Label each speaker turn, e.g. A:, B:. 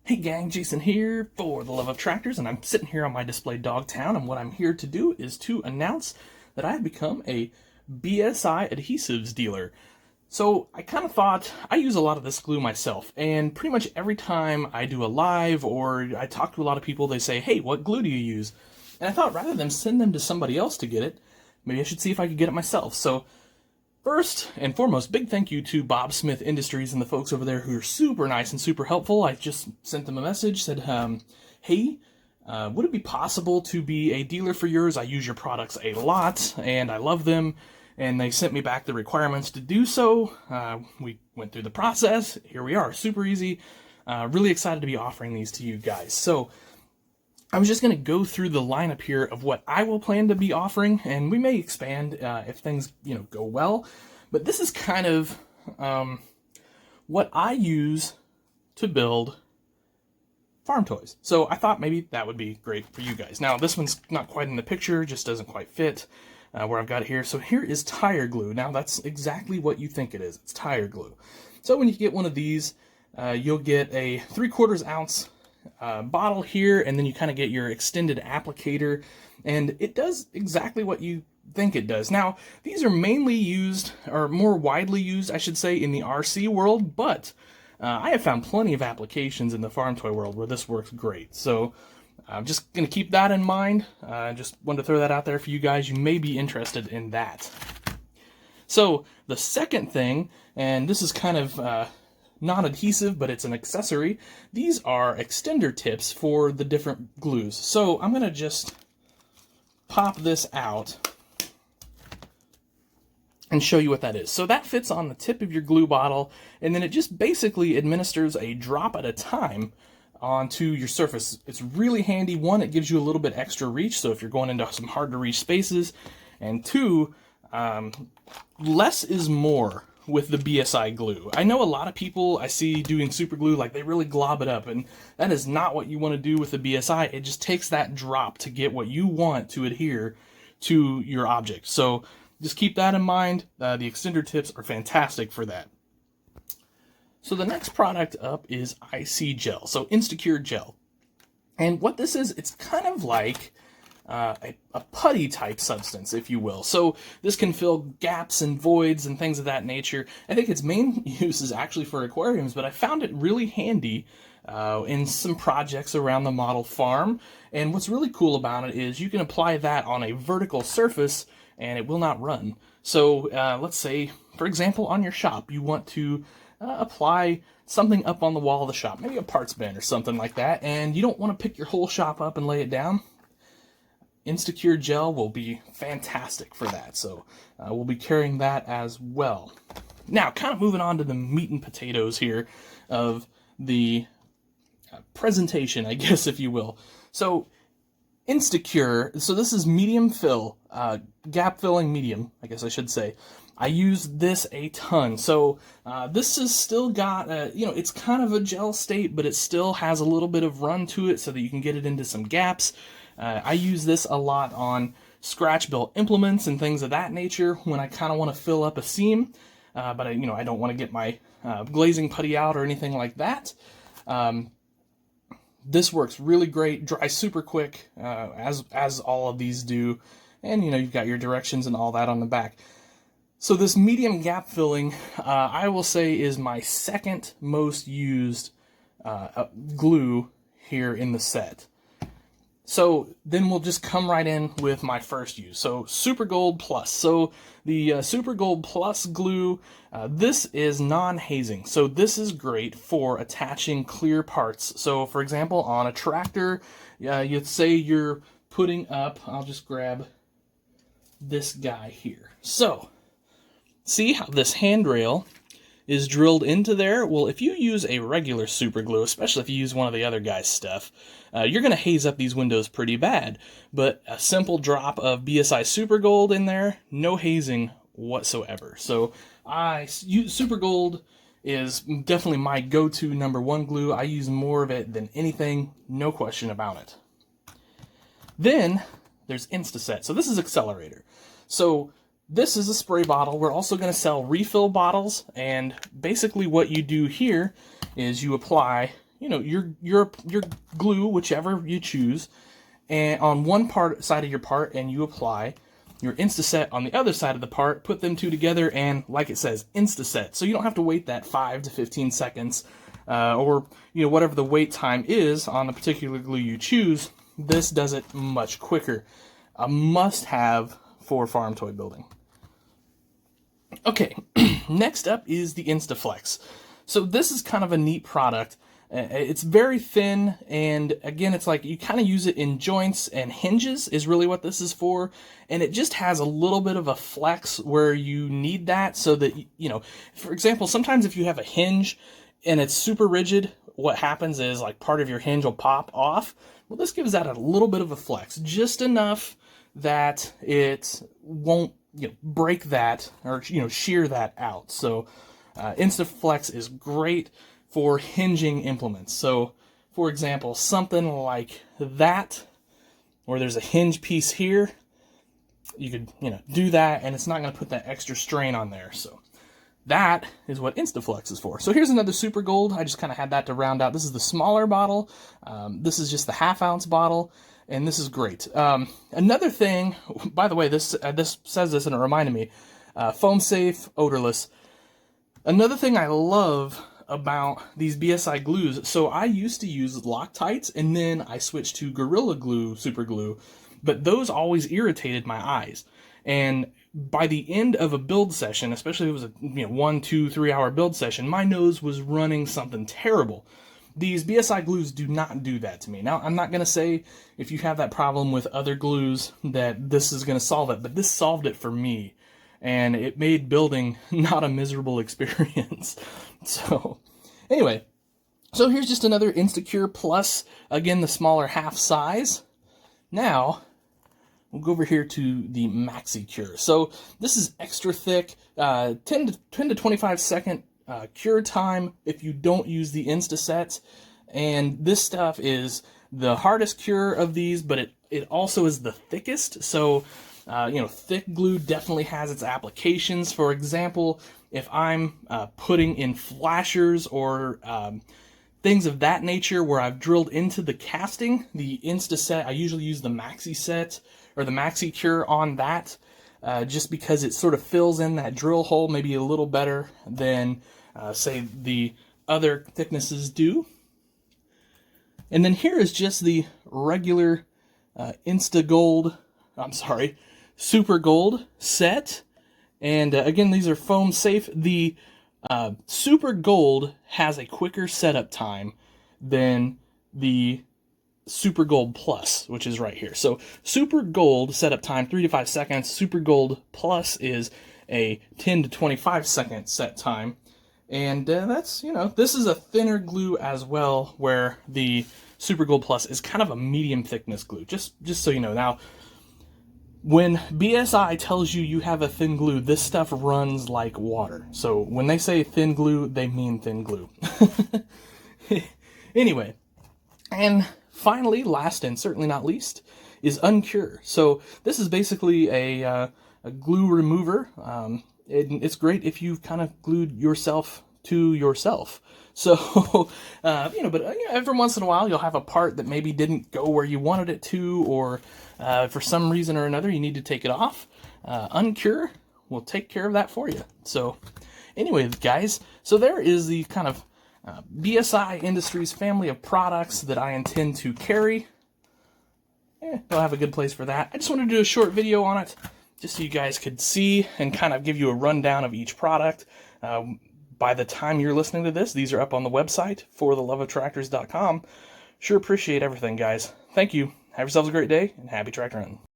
A: Hey gang, Jason here for the Love of Tractors, and I'm sitting here on my display Dogtown, and what I'm here to do is to announce that I've become a BSI adhesives dealer. So I kind of thought, I use a lot of this glue myself, and pretty much every time I do a live or I talk to a lot of people, they say, hey, what glue do you use? And I thought rather than send them to somebody else to get it, maybe I should see if I could get it myself. So first and foremost, big thank you to Bob Smith Industries and the folks over there who are super nice and super helpful. I just sent them a message, said, hey, would it be possible to be a dealer for yours? I use your products a lot, and I love them. And they sent me back the requirements to do so. We went through the process. Here we are, super easy. Really excited to be offering these to you guys. So I was just going to go through the lineup here of what I will plan to be offering, and we may expand if things go well. But this is kind of what I use to build farm toys. So I thought maybe that would be great for you guys. Now this one's not quite in the picture, just doesn't quite fit where I've got it here. So here is tire glue. Now that's exactly what you think it is. It's tire glue. So when you get one of these, you'll get a 3/4 ounce bottle here, and then you kind of get your extended applicator, and it does exactly what you think it does. Now these are mainly used, or more widely used I should say, in the RC world, but I have found plenty of applications in the farm toy world where this works great. So I'm just going to keep that in mind. Just wanted to throw that out there for you guys. You may be interested in that. So the second thing, and this is kind of non-adhesive, but it's an accessory. These are extender tips for the different glues. So I'm going to just pop this out and show you what that is. So that fits on the tip of your glue bottle, and then it just basically administers a drop at a time onto your surface. It's really handy. One, it gives you a little bit extra reach, so if you're going into some hard to reach spaces, and two, less is more with the BSI glue. I know a lot of people I see doing super glue, like they really glob it up, and that is not what you want to do with the BSI. It just takes that drop to get what you want to adhere to your object. So just keep that in mind. The extender tips are fantastic for that. So the next product up is IC gel, so Instacure gel. And what this is, it's kind of like a putty type substance, if you will. So this can fill gaps and voids and things of that nature. I think its main use is actually for aquariums, but I found it really handy in some projects around the model farm. And what's really cool about it is you can apply that on a vertical surface and it will not run. So let's say, for example, on your shop, you want to apply something up on the wall of the shop, maybe a parts bin or something like that, and you don't want to pick your whole shop up and lay it down. Instacure gel will be fantastic for that, so we'll be carrying that as well. Now, kind of moving on to the meat and potatoes here of the presentation, I guess, if you will. So Instacure, so this is medium fill, gap filling medium, I guess I should say. I use this a ton. So this has still got, it's kind of a gel state, but it still has a little bit of run to it so that you can get it into some gaps. I use this a lot on scratch built implements and things of that nature when I kind of want to fill up a seam, but I don't want to get my glazing putty out or anything like that. This works really great, dries super quick, as all of these do, and you've got your directions and all that on the back. So this medium gap filling, I will say, is my second most used glue here in the set. So then we'll just come right in with my first use. So Super Gold Plus. So the Super Gold Plus glue, this is non-hazing. So this is great for attaching clear parts. So for example, on a tractor, you'd say you're putting up, I'll just grab this guy here. So see how this handrail is drilled into there? Well, if you use a regular super glue, especially if you use one of the other guys' stuff, you're going to haze up these windows pretty bad. But a simple drop of BSI Super Gold in there, no hazing whatsoever. So Super Gold is definitely my go-to #1 glue. I use more of it than anything, no question about it. Then there's Instaset. So this is Accelerator. So this is a spray bottle. We're also going to sell refill bottles, and basically what you do here is you apply your glue, whichever you choose, and on one side of your part, and you apply your Instaset on the other side of the part, put them two together, and like it says, Instaset. So you don't have to wait that 5 to 15 seconds, or whatever the wait time is on the particular glue you choose. This does it much quicker. A must-have for farm toy building. Okay, next up is the Instaflex. So this is kind of a neat product. It's very thin, and again, it's like you kind of use it in joints and hinges is really what this is for, and it just has a little bit of a flex where you need that so that, for example, sometimes if you have a hinge and it's super rigid, what happens is like part of your hinge will pop off. Well, this gives that a little bit of a flex, just enough that it won't break that or shear that out. So Instaflex is great for hinging implements. So for example, something like that, where there's a hinge piece here, you could do that, and it's not going to put that extra strain on there. So that is what Instaflex is for. So here's another Super Gold. I just kind of had that to round out. This is the smaller bottle. This is just the 1/2 ounce bottle, and this is great. Another thing, by the way, this says this and it reminded me, foam safe, odorless. Another thing I love about these BSI glues, so I used to use Loctites, and then I switched to Gorilla Glue Super Glue, but those always irritated my eyes. And by the end of a build session, especially if it was a 1, 2, 3 hour build session, my nose was running something terrible. These BSI glues do not do that to me. Now, I'm not going to say if you have that problem with other glues that this is going to solve it, but this solved it for me. And it made building not a miserable experience. So, anyway, so here's just another Instacure Plus. Again, the smaller half size. Now, we'll go over here to the Maxi Cure. So, this is extra thick, 10 to 25 second cure time if you don't use the Instaset. And this stuff is the hardest cure of these, but it also is the thickest. So, thick glue definitely has its applications. For example, if I'm putting in flashers or things of that nature where I've drilled into the casting, the Instaset, I usually use the Maxi set or the Maxi Cure on that, just because it sort of fills in that drill hole maybe a little better than, say, the other thicknesses do. And then here is just the regular Super Gold set. And again, these are foam safe. The Super Gold has a quicker setup time than the Super Gold Plus, which is right here. So Super Gold setup time 3 to 5 seconds. Super Gold Plus is a 10 to 25 second set time. And that's, this is a thinner glue as well, where the Super Gold Plus is kind of a medium thickness glue, just so you know. Now, when BSI tells you you have a thin glue, this stuff runs like water. So when they say thin glue, they mean thin glue. Anyway, and finally, last and certainly not least, is Uncured. So this is basically a glue remover. It's great if you've kind of glued yourself to yourself. So, but every once in a while you'll have a part that maybe didn't go where you wanted it to, or for some reason or another you need to take it off. Uncure will take care of that for you. So, anyway, guys, so there is the kind of BSI Industries family of products that I intend to carry. They'll have a good place for that. I just wanted to do a short video on it, just so you guys could see and kind of give you a rundown of each product. By the time you're listening to this, these are up on the website, fortheloveoftractors.com. Sure appreciate everything, guys. Thank you. Have yourselves a great day, and happy tractor hunting.